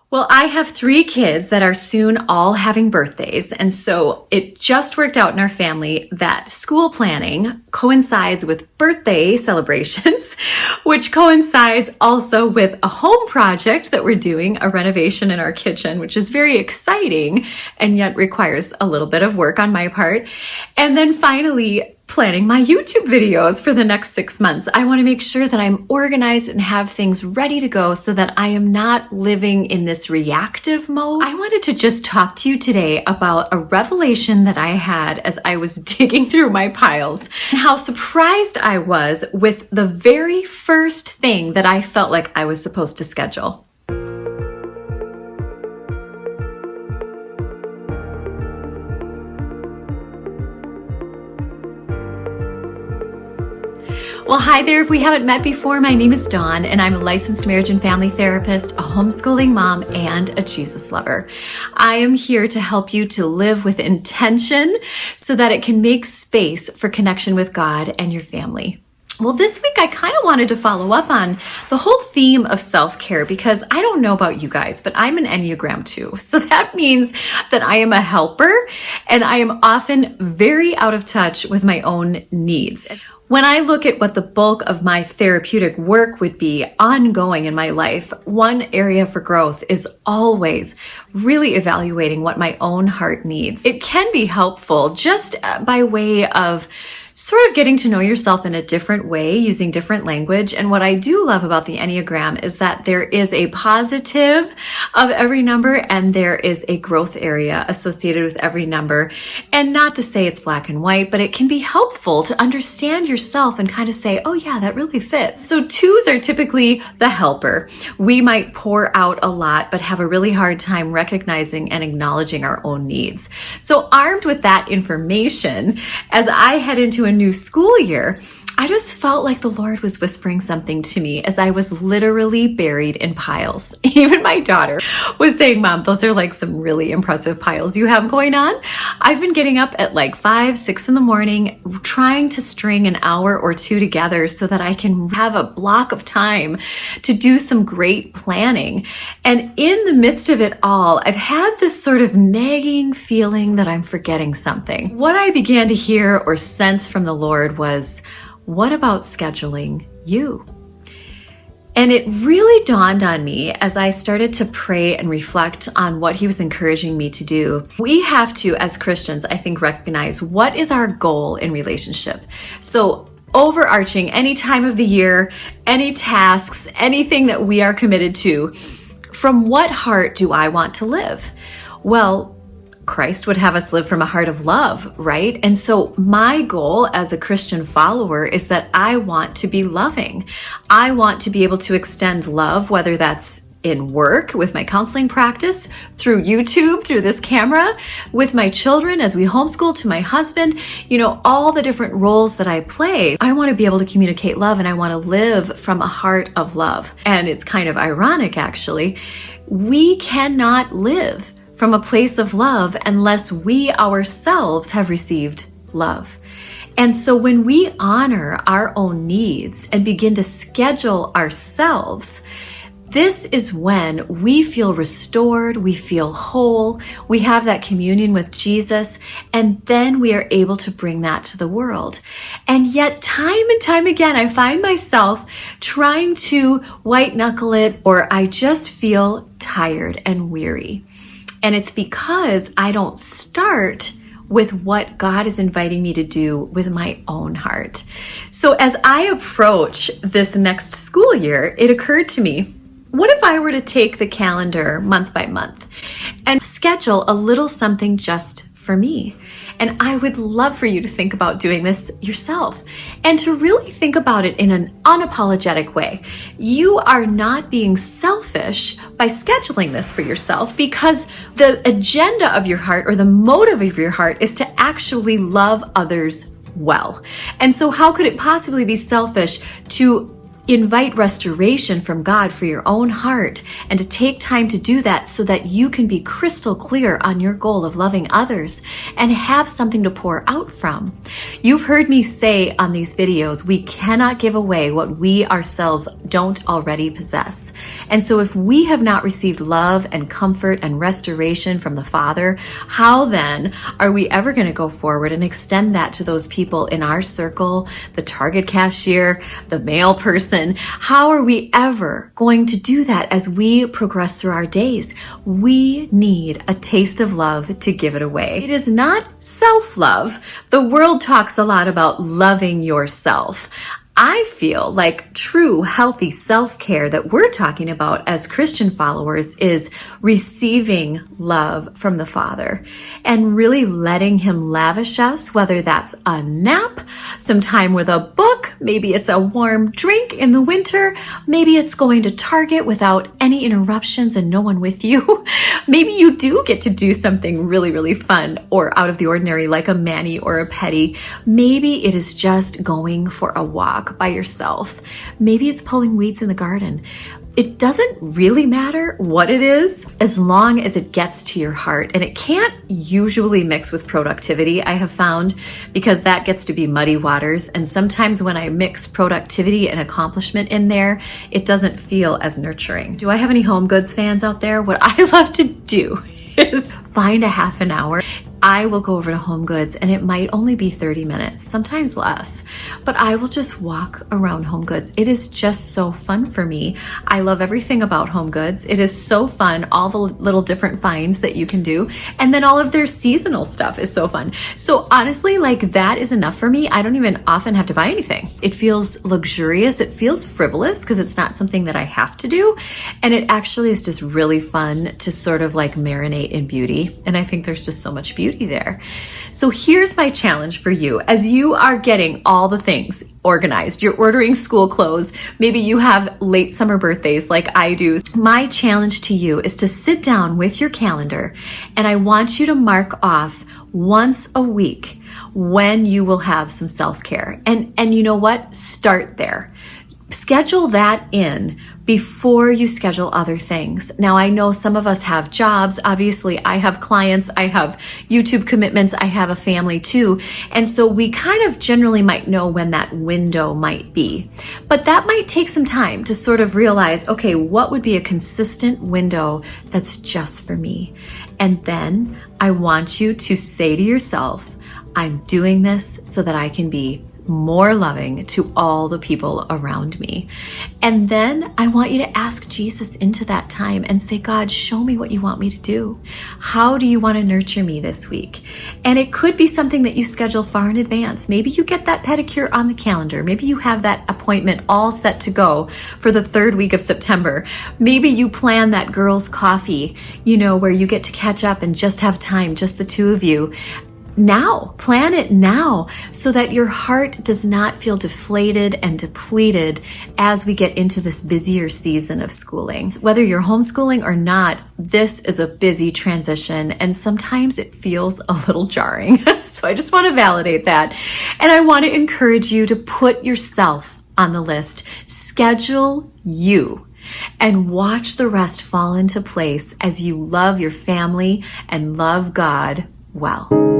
Well, I have 3 kids that are soon all having birthdays. And so it just worked out in our family that school planning coincides with birthday celebrations, which coincides also with a home project that we're doing, a renovation in our kitchen, which is very exciting and yet requires a little bit of work on my part. And then finally, planning my YouTube videos for the next 6 months. I want to make sure that I'm organized and have things ready to go so that I am not living in this reactive mode. I wanted to just talk to you today about a revelation that I had as I was digging through my piles and how surprised I was with the very first thing that I felt like I was supposed to schedule. Well, hi there. If we haven't met before, my name is Dawn, and I'm a licensed marriage and family therapist, a homeschooling mom, and a Jesus lover. I am here to help you to live with intention so that it can make space for connection with God and your family. Well, this week I kind of wanted to follow up on the whole theme of self-care because I don't know about you guys, but I'm an Enneagram 2. So that means that I am a helper and I am often very out of touch with my own needs. When I look at what the bulk of my therapeutic work would be ongoing in my life, one area for growth is always really evaluating what my own heart needs. It can be helpful just by way of sort of getting to know yourself in a different way using different language. And what I do love about the Enneagram is that there is a positive of every number and there is a growth area associated with every number. And not to say it's black and white, but it can be helpful to understand yourself and kind of say, oh yeah, that really fits. So 2s are typically the helper. We might pour out a lot, but have a really hard time recognizing and acknowledging our own needs. So armed with that information, as I head into a new school year, I just felt like the Lord was whispering something to me as I was literally buried in piles. Even my daughter was saying, Mom, those are like some really impressive piles you have going on. I've been getting up at like 5, 6 in the morning, trying to string an hour or 2 together so that I can have a block of time to do some great planning. And in the midst of it all, I've had this sort of nagging feeling that I'm forgetting something. What I began to hear or sense from the Lord was, what about scheduling you? And it really dawned on me as I started to pray and reflect on what he was encouraging me to do. We have to, as Christians, I think, recognize what is our goal in relationship. So overarching any time of the year, any tasks, anything that we are committed to, from what heart do I want to live? Well, Christ would have us live from a heart of love, right? And so my goal as a Christian follower is that I want to be loving. I want to be able to extend love, whether that's in work, with my counseling practice, through YouTube, through this camera, with my children as we homeschool, to my husband, all the different roles that I play. I want to be able to communicate love and I want to live from a heart of love. And it's kind of ironic, actually. We cannot live from a place of love unless we ourselves have received love. And so when we honor our own needs and begin to schedule ourselves, this is when we feel restored, we feel whole, we have that communion with Jesus, and then we are able to bring that to the world. And yet time and time again, I find myself trying to white knuckle it, or I just feel tired and weary. And it's because I don't start with what God is inviting me to do with my own heart. So as I approach this next school year, it occurred to me, what if I were to take the calendar month by month and schedule a little something just for me? And I would love for you to think about doing this yourself and to really think about it in an unapologetic way. You are not being selfish by scheduling this for yourself because the agenda of your heart or the motive of your heart is to actually love others well. And so how could it possibly be selfish to invite restoration from God for your own heart and to take time to do that so that you can be crystal clear on your goal of loving others and have something to pour out from. You've heard me say on these videos, we cannot give away what we ourselves don't already possess. And so if we have not received love and comfort and restoration from the Father, how then are we ever going to go forward and extend that to those people in our circle, the Target cashier, the mail person? How are we ever going to do that as we progress through our days? We need a taste of love to give it away. It is not self-love. The world talks a lot about loving yourself. I feel like true healthy self-care that we're talking about as Christian followers is receiving love from the Father and really letting Him lavish us, whether that's a nap, some time with a book, maybe it's a warm drink in the winter, maybe it's going to Target without any interruptions and no one with you. Maybe you do get to do something really, really fun or out of the ordinary like a mani or a pedi. Maybe it is just going for a walk by yourself. Maybe it's pulling weeds in the garden. It doesn't really matter what it is as long as it gets to your heart. And it can't usually mix with productivity, I have found, because that gets to be muddy waters. And sometimes when I mix productivity and accomplishment in there, it doesn't feel as nurturing. Do I have any home goods fans out there? What I love to do is find a half an hour. I will go over to Home Goods and it might only be 30 minutes, sometimes less, but I will just walk around Home Goods. It is just so fun for me. I love everything about Home Goods. It is so fun, all the little different finds that you can do. And then all of their seasonal stuff is so fun. So honestly, like that is enough for me. I don't even often have to buy anything. It feels luxurious. It feels frivolous because it's not something that I have to do. And it actually is just really fun to sort of like marinate in beauty. And I think there's just so much beauty there. So here's my challenge for you as you are getting all the things organized. You're ordering school clothes. Maybe you have late summer birthdays like I do. My challenge to you is to sit down with your calendar and I want you to mark off once a week when you will have some self-care. And you know what? Start there. Schedule that in before you schedule other things. Now, I know some of us have jobs. Obviously, I have clients, I have YouTube commitments, I have a family too. And so we kind of generally might know when that window might be. But that might take some time to sort of realize, okay, what would be a consistent window that's just for me? And then I want you to say to yourself, I'm doing this so that I can be more loving to all the people around me. And then I want you to ask Jesus into that time and say, God, show me what you want me to do. How do you want to nurture me this week? And it could be something that you schedule far in advance. Maybe you get that pedicure on the calendar. Maybe you have that appointment all set to go for the 3rd week of September. Maybe you plan that girls' coffee, where you get to catch up and just have time, just the two of you. Now, plan it now so that your heart does not feel deflated and depleted as we get into this busier season of schooling. Whether you're homeschooling or not, this is a busy transition and sometimes it feels a little jarring. So I just want to validate that. And I want to encourage you to put yourself on the list. Schedule you. And watch the rest fall into place as you love your family and love God well.